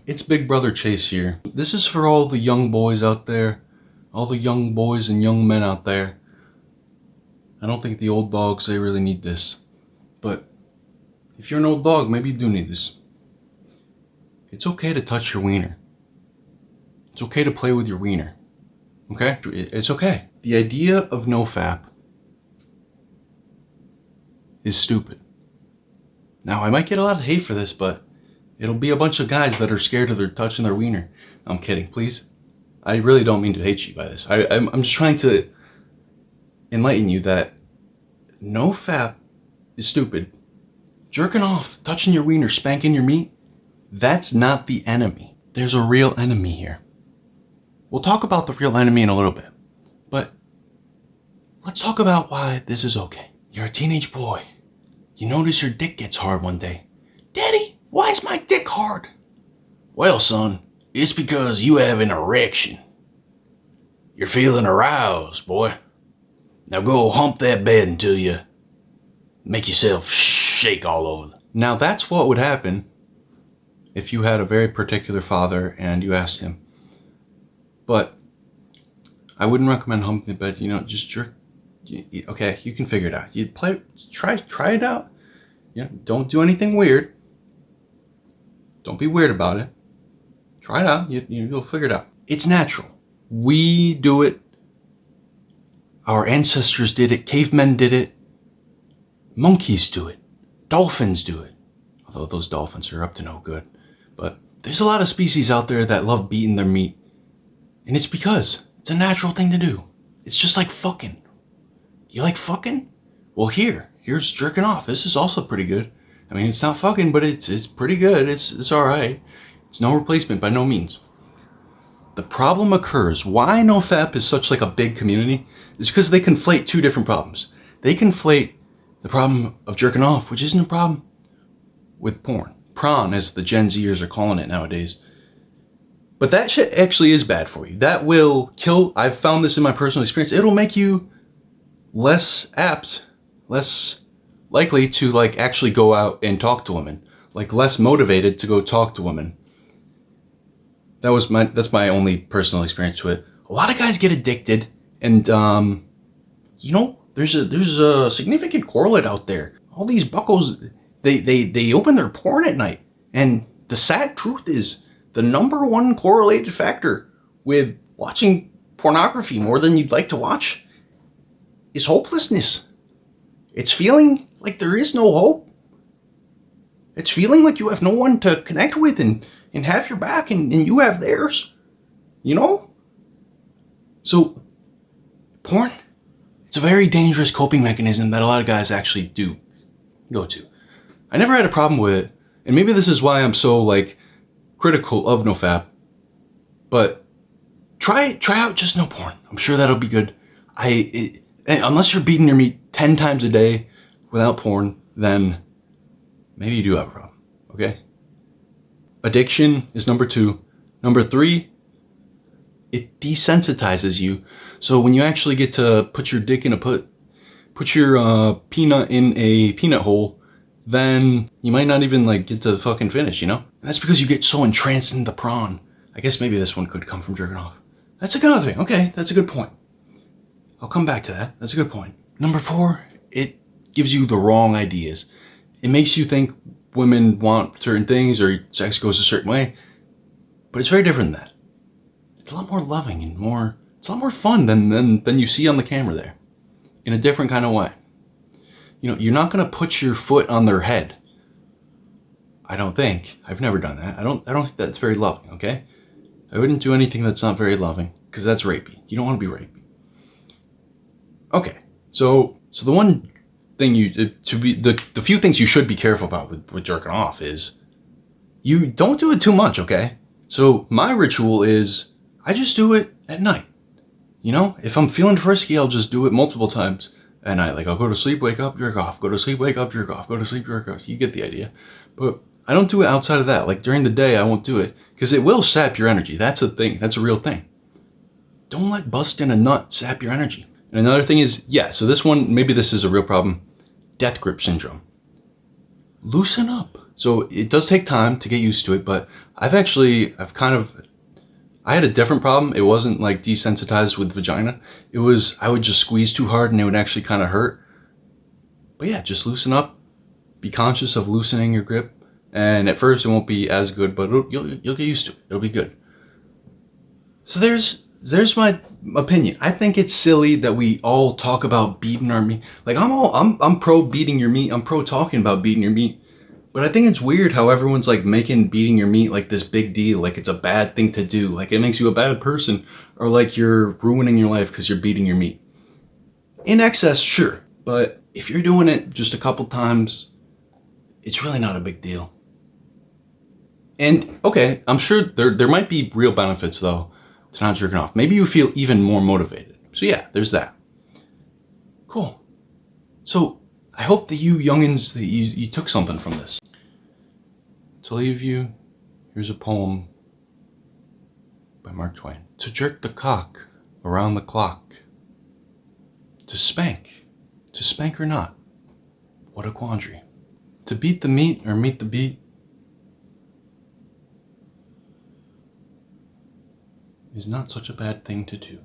It's Big Brother Chase here. This is for all the young boys out there, all the young boys and young men out there. I don't think the old dogs, they really need this. But if you're an old dog, maybe you do need this. It's okay to touch your wiener. It's okay to play with your wiener. Okay? It's okay. The idea of Nofap is stupid. Now, I might get a lot of hate for this, but it'll be a bunch of guys that are scared of touching their wiener. I'm kidding, please. I really don't mean to hate you by this. I'm just trying to enlighten you that Nofap is stupid. Jerking off, touching your wiener, spanking your meat, that's not the enemy. There's a real enemy here. We'll talk about the real enemy in a little bit, but let's talk about why this is okay. You're a teenage boy. You notice your dick gets hard one day. Daddy, why is my dick hard? Well, son, it's because you have an erection. You're feeling aroused, boy. Now go hump that bed until you make yourself shake all over. Now that's what would happen if you had a very particular father and you asked him. But I wouldn't recommend humping the bed, just jerk. Okay, you can figure it out. You try it out. Don't do anything weird. Don't be weird about it. Try it out. You'll figure it out. It's natural. We do it. Our ancestors did it. Cavemen did it. Monkeys do it. Dolphins do it. Although those dolphins are up to no good. But there's a lot of species out there that love beating their meat. And it's because it's a natural thing to do. It's just like fucking. You like fucking? Well, here's jerking off. This is also pretty good. I mean, it's not fucking, but it's pretty good. It's all right. It's no replacement by no means. The problem occurs. Why Nofap is such like a big community is because they conflate two different problems. They conflate the problem of jerking off, which isn't a problem, with porn. Prawn, as the Gen Zers are calling it nowadays. But that shit actually is bad for you. That will kill. I've found this in my personal experience. It'll make you less apt, less likely to like actually go out and talk to women, like less motivated to go talk to women. That's my only personal experience with it. A lot of guys get addicted, and there's a significant correlate out there. All these buckos, they open their porn at night, and the sad truth is the number one correlated factor with watching pornography more than you'd like to watch is hopelessness. It's feeling like there is no hope. It's feeling like you have no one to connect with and have your back and you have theirs. So, porn, it's a very dangerous coping mechanism that a lot of guys actually do go to. I never had a problem with it, and maybe this is why I'm so critical of Nofap, but try out just no porn. I'm sure that'll be good. Unless you're beating your meat 10 times a day without porn, then maybe you do have a problem, okay? Addiction is number 2. Number 3, it desensitizes you. So when you actually get to put your dick in put your peanut in a peanut hole, then you might not even get to fucking finish, And that's because you get so entranced in the prawn. I guess maybe this one could come from jerking off. That's another thing. Okay, that's a good point. I'll come back to that. That's a good point. Number 4, it gives you the wrong ideas. It makes you think women want certain things or sex goes a certain way, but it's very different than that. It's a lot more loving and it's a lot more fun than you see on the camera there, in a different kind of way. You're not gonna put your foot on their head. I don't think. I've never done that. I don't think that's very loving. Okay, I wouldn't do anything that's not very loving because that's rapey. You don't want to be rapey. Okay, so the one thing the few things you should be careful about with jerking off is you don't do it too much, okay? So my ritual is I just do it at night. If I'm feeling frisky, I'll just do it multiple times at night. I'll go to sleep, wake up, jerk off, go to sleep, wake up, jerk off, go to sleep, jerk off. You get the idea. But I don't do it outside of that. During the day, I won't do it because it will sap your energy. That's a thing. That's a real thing. Don't let busting a nut sap your energy. And another thing is, so this one, maybe this is a real problem. Death grip syndrome. Loosen up. So it does take time to get used to it, but I had a different problem. It wasn't like desensitized with vagina. It was, I would just squeeze too hard and it would actually kind of hurt. But yeah, just loosen up. Be conscious of loosening your grip. And at first it won't be as good, but you'll get used to it. It'll be good. So there's my opinion. I think it's silly that we all talk about beating our meat. Like I'm pro beating your meat. I'm pro talking about beating your meat. But I think it's weird how everyone's like making beating your meat like this big deal, like it's a bad thing to do, like it makes you a bad person, or like you're ruining your life because you're beating your meat. In excess, sure, but if you're doing it just a couple times, it's really not a big deal. And okay, I'm sure there might be real benefits though to not jerking off. Maybe you feel even more motivated. So yeah, there's that. Cool. So I hope that you youngins, that you took something from this. To leave you, here's a poem by Mark Twain. To jerk the cock around the clock. To spank or not. What a quandary. To beat the meat or meet the beat is not such a bad thing to do.